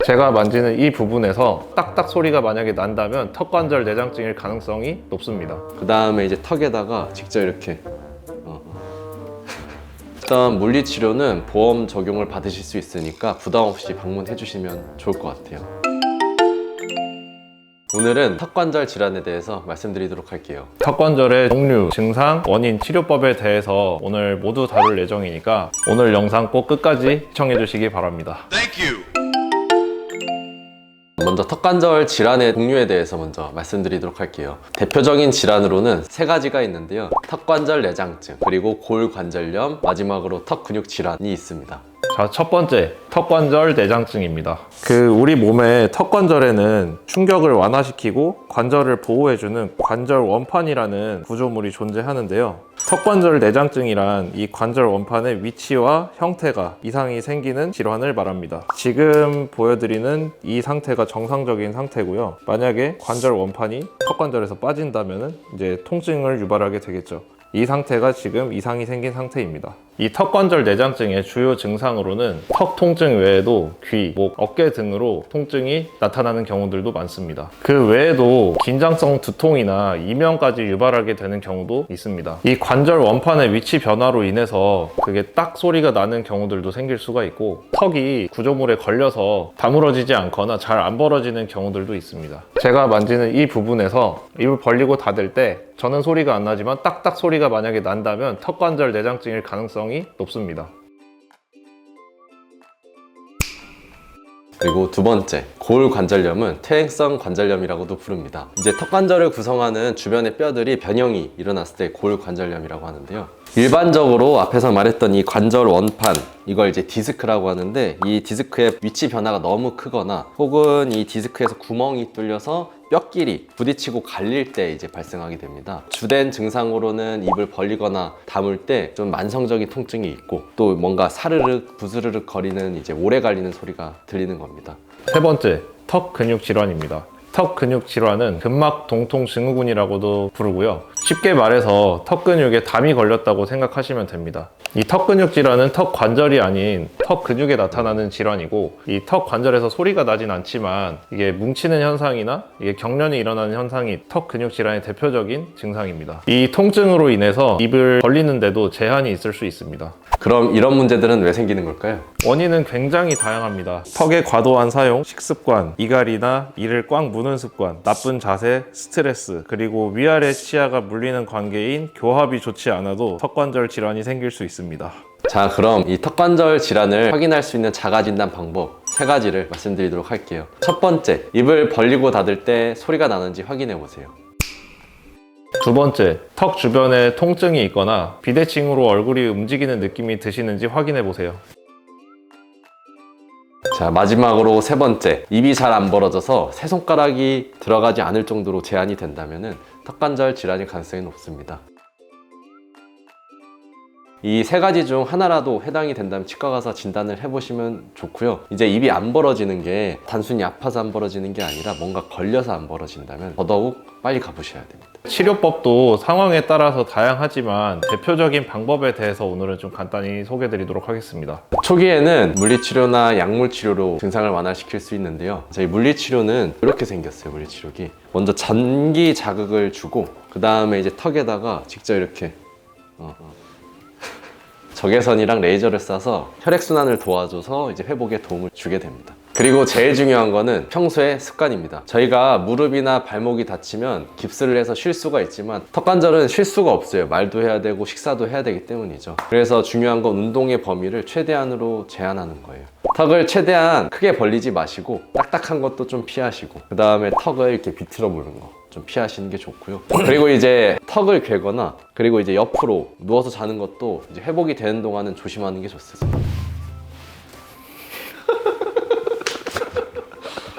제가 만지는 이 부분에서 딱딱 소리가 만약에 난다면 턱관절 내장증일 가능성이 높습니다. 그 다음에 이제 턱에다가 직접 이렇게 일단 물리치료는 보험 적용을 받으실 수 있으니까 부담 없이 방문해 주시면 좋을 것 같아요. 오늘은 턱관절 질환에 대해서 말씀드리도록 할게요. 턱관절의 종류, 증상, 원인, 치료법에 대해서 오늘 모두 다룰 예정이니까 오늘 영상 꼭 끝까지 시청해 주시기 바랍니다. 먼저 턱관절 질환의 종류에 대해서 먼저 말씀드리도록 할게요. 대표적인 질환으로는 세 가지가 있는데요. 턱관절 내장증, 그리고 골관절염, 마지막으로 턱 근육 질환이 있습니다. 자, 첫 번째, 턱관절 내장증입니다. 우리 몸의 턱관절에는 충격을 완화시키고 관절을 보호해주는 관절 원판이라는 구조물이 존재하는데요. 턱관절 내장증이란 이 관절 원판의 위치와 형태가 이상이 생기는 질환을 말합니다. 지금 보여드리는 이 상태가 정상적인 상태고요. 만약에 관절 원판이 턱관절에서 빠진다면 이제 통증을 유발하게 되겠죠. 이 상태가 지금 이상이 생긴 상태입니다. 이 턱관절 내장증의 주요 증상으로는 턱 통증 외에도 귀, 목, 어깨 등으로 통증이 나타나는 경우들도 많습니다. 그 외에도 긴장성 두통이나 이명까지 유발하게 되는 경우도 있습니다. 이 관절 원판의 위치 변화로 인해서 그게 딱 소리가 나는 경우들도 생길 수가 있고, 턱이 구조물에 걸려서 다물어지지 않거나 잘 안 벌어지는 경우들도 있습니다. 제가 만지는 이 부분에서 입을 벌리고 닫을 때 저는 소리가 안 나지만 딱딱 소리가 만약에 난다면 턱관절 내장증일 가능성이 높습니다. 그리고 두 번째, 골관절염은 퇴행성 관절염이라고도 부릅니다. 이제 턱관절을 구성하는 주변의 뼈들이 변형이 일어났을 때 골관절염이라고 하는데요. 일반적으로 앞에서 말했던 이 관절 원판, 이걸 이제 디스크라고 하는데, 이 디스크의 위치 변화가 너무 크거나 혹은 이 디스크에서 구멍이 뚫려서 뼈끼리 부딪히고 갈릴 때 이제 발생하게 됩니다. 주된 증상으로는 입을 벌리거나 다물 때 좀 만성적인 통증이 있고, 또 뭔가 사르륵 부스르륵 거리는 이제 오래 갈리는 소리가 들리는 겁니다. 세 번째, 턱 근육 질환입니다. 턱 근육 질환은 근막 동통 증후군이라고도 부르고요. 쉽게 말해서 턱 근육에 담이 걸렸다고 생각하시면 됩니다. 이 턱 근육 질환은 턱 관절이 아닌 턱 근육에 나타나는 질환이고, 이 턱 관절에서 소리가 나진 않지만 이게 뭉치는 현상이나 이게 경련이 일어나는 현상이 턱 근육 질환의 대표적인 증상입니다. 이 통증으로 인해서 입을 벌리는데도 제한이 있을 수 있습니다. 그럼 이런 문제들은 왜 생기는 걸까요? 원인은 굉장히 다양합니다. 턱의 과도한 사용, 식습관, 이갈이나 이를 꽉 무는 습관, 나쁜 자세, 스트레스, 그리고 위아래 치아가 물리는 관계인 교합이 좋지 않아도 턱관절 질환이 생길 수 있습니다. 자, 그럼 이 턱관절 질환을 확인할 수 있는 자가진단 방법 세 가지를 말씀드리도록 할게요. 첫 번째, 입을 벌리고 닫을 때 소리가 나는지 확인해 보세요. 두 번째, 턱 주변에 통증이 있거나 비대칭으로 얼굴이 움직이는 느낌이 드시는지 확인해 보세요. 자, 마지막으로 세 번째, 입이 잘 안 벌어져서 세 손가락이 들어가지 않을 정도로 제한이 된다면 턱관절 질환일 가능성이 높습니다. 이 세 가지 중 하나라도 해당이 된다면 치과 가서 진단을 해보시면 좋고요. 이제 입이 안 벌어지는 게 단순히 아파서 안 벌어지는 게 아니라 뭔가 걸려서 안 벌어진다면 더더욱 빨리 가보셔야 됩니다. 치료법도 상황에 따라서 다양하지만 대표적인 방법에 대해서 오늘은 좀 간단히 소개해 드리도록 하겠습니다. 초기에는 물리치료나 약물치료로 증상을 완화시킬 수 있는데요. 저희 물리치료는 이렇게 생겼어요. 물리치료기 먼저 전기 자극을 주고, 그 다음에 이제 턱에다가 직접 이렇게 적외선이랑 레이저를 쏴서 혈액순환을 도와줘서 이제 회복에 도움을 주게 됩니다. 그리고 제일 중요한 거는 평소의 습관입니다. 저희가 무릎이나 발목이 다치면 깁스를 해서 쉴 수가 있지만 턱관절은 쉴 수가 없어요. 말도 해야 되고 식사도 해야 되기 때문이죠. 그래서 중요한 건 운동의 범위를 최대한으로 제한하는 거예요. 턱을 최대한 크게 벌리지 마시고 딱딱한 것도 좀 피하시고, 그 다음에 턱을 이렇게 비틀어 보는 거 좀 피하시는 게 좋고요. 그리고 이제 턱을 괴거나 그리고 이제 옆으로 누워서 자는 것도 이제 회복이 되는 동안은 조심하는 게 좋습니다.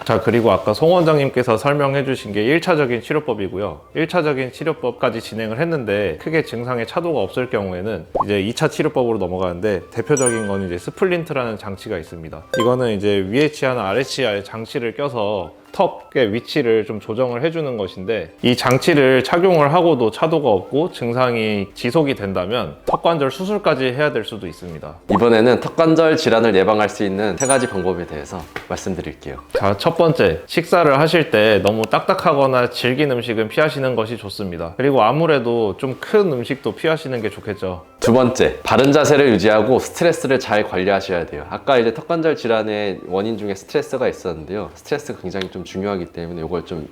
자, 그리고 아까 송 원장님께서 설명해 주신 게 1차적인 치료법이고요. 1차적인 치료법까지 진행을 했는데 크게 증상에 차도가 없을 경우에는 이제 2차 치료법으로 넘어가는데, 대표적인 건 이제 스플린트라는 장치가 있습니다. 이거는 이제 위에 치아나 아래 치아에 장치를 껴서 턱의 위치를 좀 조정을 해주는 것인데, 이 장치를 착용을 하고도 차도가 없고 증상이 지속이 된다면 턱관절 수술까지 해야 될 수도 있습니다. 이번에는 턱관절 질환을 예방할 수 있는 3가지 방법에 대해서 말씀드릴게요. 자, 첫 번째, 식사를 하실 때 너무 딱딱하거나 질긴 음식은 피하시는 것이 좋습니다. 그리고 아무래도 좀 큰 음식도 피하시는 게 좋겠죠. 두 번째, 바른 자세를 유지하고 스트레스를 잘 관리하셔야 돼요. 아까 이제 턱관절 질환의 원인 중에 스트레스가 있었는데요. 스트레스가 굉장히 좀 중요하기 때문에 이걸 좀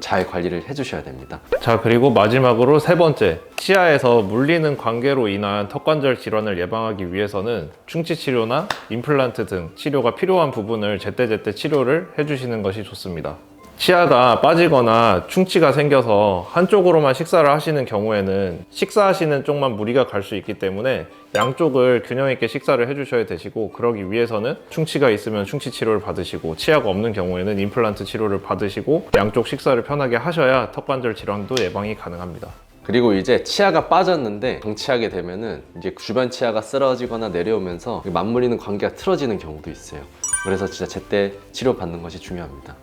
잘 관리를 해주셔야 됩니다. 자, 그리고 마지막으로 세 번째, 치아에서 물리는 관계로 인한 턱관절 질환을 예방하기 위해서는 충치 치료나 임플란트 등 치료가 필요한 부분을 제때제때 치료를 해주시는 것이 좋습니다. 치아가 빠지거나 충치가 생겨서 한쪽으로만 식사를 하시는 경우에는 식사하시는 쪽만 무리가 갈 수 있기 때문에 양쪽을 균형 있게 식사를 해주셔야 되시고, 그러기 위해서는 충치가 있으면 충치 치료를 받으시고, 치아가 없는 경우에는 임플란트 치료를 받으시고, 양쪽 식사를 편하게 하셔야 턱관절 질환도 예방이 가능합니다. 그리고 이제 치아가 빠졌는데 방치하게 되면은 이제 주변 치아가 쓰러지거나 내려오면서 맞물리는 관계가 틀어지는 경우도 있어요. 그래서 진짜 제때 치료받는 것이 중요합니다.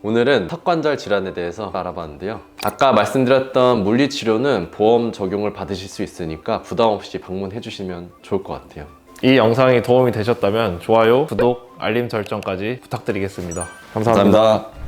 오늘은 턱관절 질환에 대해서 알아봤는데요. 아까 말씀드렸던 물리치료는 보험 적용을 받으실 수 있으니까 부담 없이 방문해 주시면 좋을 것 같아요. 이 영상이 도움이 되셨다면 좋아요, 구독, 알림 설정까지 부탁드리겠습니다. 감사합니다. 감사합니다.